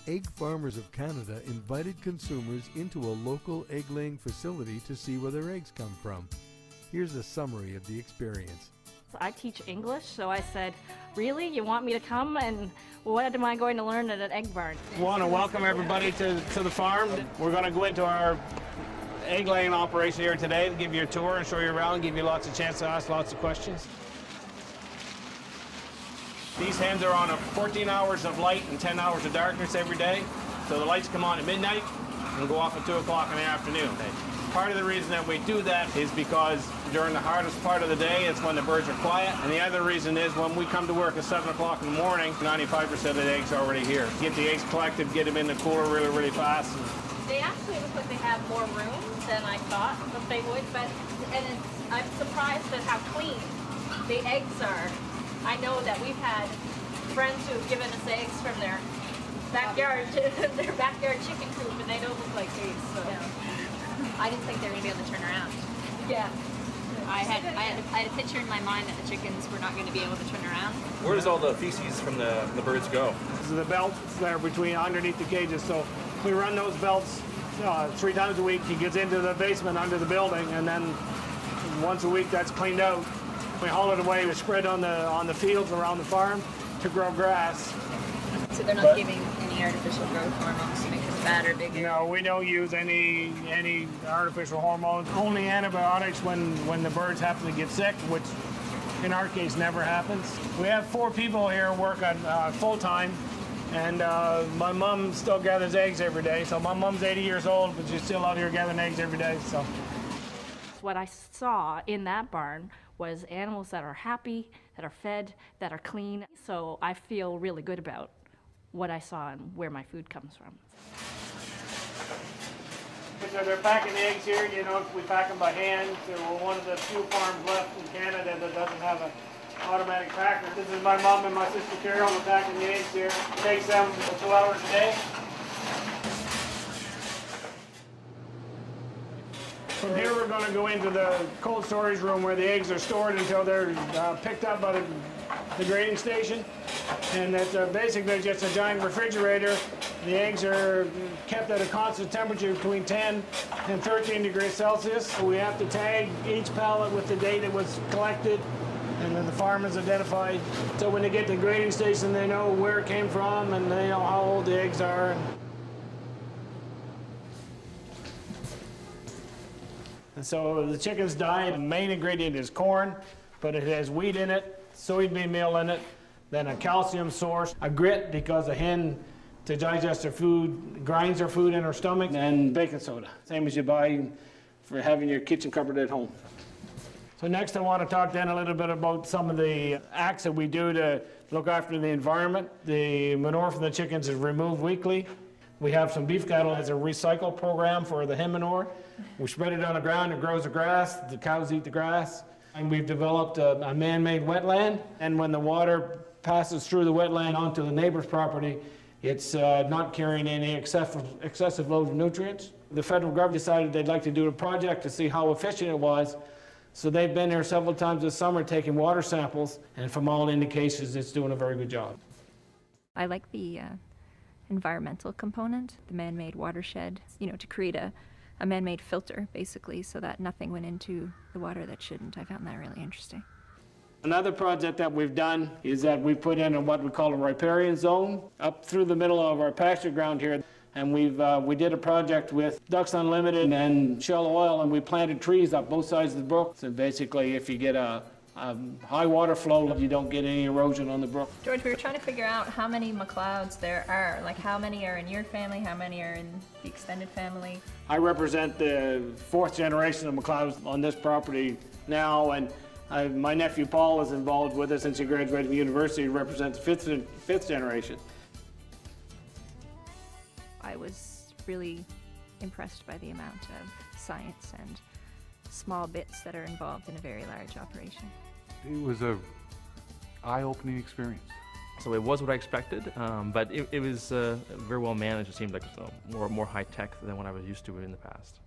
Egg Farmers of Canada invited consumers into a local egg-laying facility to see where their eggs come from. Here's a summary of the experience. I teach English, so I said, really? You want me to come? And what am I going to learn at an egg barn? I want to welcome everybody to the farm. We're going to go into our egg-laying operation here today, give you a tour and show you around, give you lots of chance to ask lots of questions. These hens are on 14 hours of light and 10 hours of darkness every day. So the lights come on at midnight and go off at 2 o'clock in the afternoon. Part of the reason that we do that is because during the hardest part of the day, it's when the birds are quiet. And the other reason is when we come to work at 7 o'clock in the morning, 95% of the eggs are already here. Get the eggs collected, get them in the cooler really, really fast. They actually look like they have more room than I thought that they would, but I'm surprised at how clean the eggs are. I know that we've had friends who have given us eggs from their backyard chicken coop, and they don't look like these. So. Yeah. I didn't think they were going to be able to turn around. Yeah. I had a picture in my mind that the chickens were not going to be able to turn around. Where does all the feces from the birds go? This is the belts there between underneath the cages. So we run those belts 3 times a week. He gets into the basement under the building, and then once a week that's cleaned out. We haul it away. We spread on the fields around the farm to grow grass. So they're not giving any artificial growth hormones to make them fat or bigger? No, we don't use any artificial hormones. Only antibiotics when the birds happen to get sick, which in our case never happens. We have 4 people here working full-time, and my mom still gathers eggs every day. So my mom's 80 years old, but she's still out here gathering eggs every day. So what I saw in that barn was animals that are happy, that are fed, that are clean. So I feel really good about what I saw and where my food comes from. So they're packing the eggs here. You know, we pack them by hand. So we're one of the few farms left in Canada that doesn't have an automatic packer. This is my mom and my sister Carol. We're packing the eggs here. It takes them 2 hours a day. From here we're going to go into the cold storage room where the eggs are stored until they're picked up by the grading station. And it's basically just a giant refrigerator. The eggs are kept at a constant temperature between 10 and 13 degrees Celsius. We have to tag each pallet with the date it was collected, and then the farm is identified. So when they get to the grading station, they know where it came from and they know how old the eggs are. And so the chicken's diet, the main ingredient is corn, but it has wheat in it, soybean meal in it, then a calcium source, a grit because a hen, to digest their food, grinds their food in her stomach, and baking soda, same as you buy for having your kitchen cupboard at home. So next I want to talk then a little bit about some of the acts that we do to look after the environment. The manure from the chickens is removed weekly. We have some beef cattle as a recycle program for the hen manure. We spread it on the ground, it grows the grass, the cows eat the grass. And we've developed a man-made wetland, and when the water passes through the wetland onto the neighbor's property, it's not carrying any excessive load of nutrients. The federal government decided they'd like to do a project to see how efficient it was, so they've been here several times this summer taking water samples, and from all indications it's doing a very good job. I like the environmental component, the man-made watershed, you know, to create a man-made filter, basically, so that nothing went into the water that shouldn't. I found that really interesting. Another project that we've done is that we put in what we call a riparian zone up through the middle of our pasture ground here. And we did a project with Ducks Unlimited and Shell Oil, and we planted trees up both sides of the brook. So basically, if you get a high water flow, you don't get any erosion on the brook. George, we were trying to figure out how many McLeods there are. Like, how many are in your family, how many are in the extended family? I represent the 4th generation of McLeods on this property now, and my nephew Paul is involved with us since he graduated from university. He represents the 5th generation. I was really impressed by the amount of science and small bits that are involved in a very large operation. It was an eye-opening experience. So it was what I expected, but it was very well managed. It seemed like it was more high-tech than what I was used to in the past.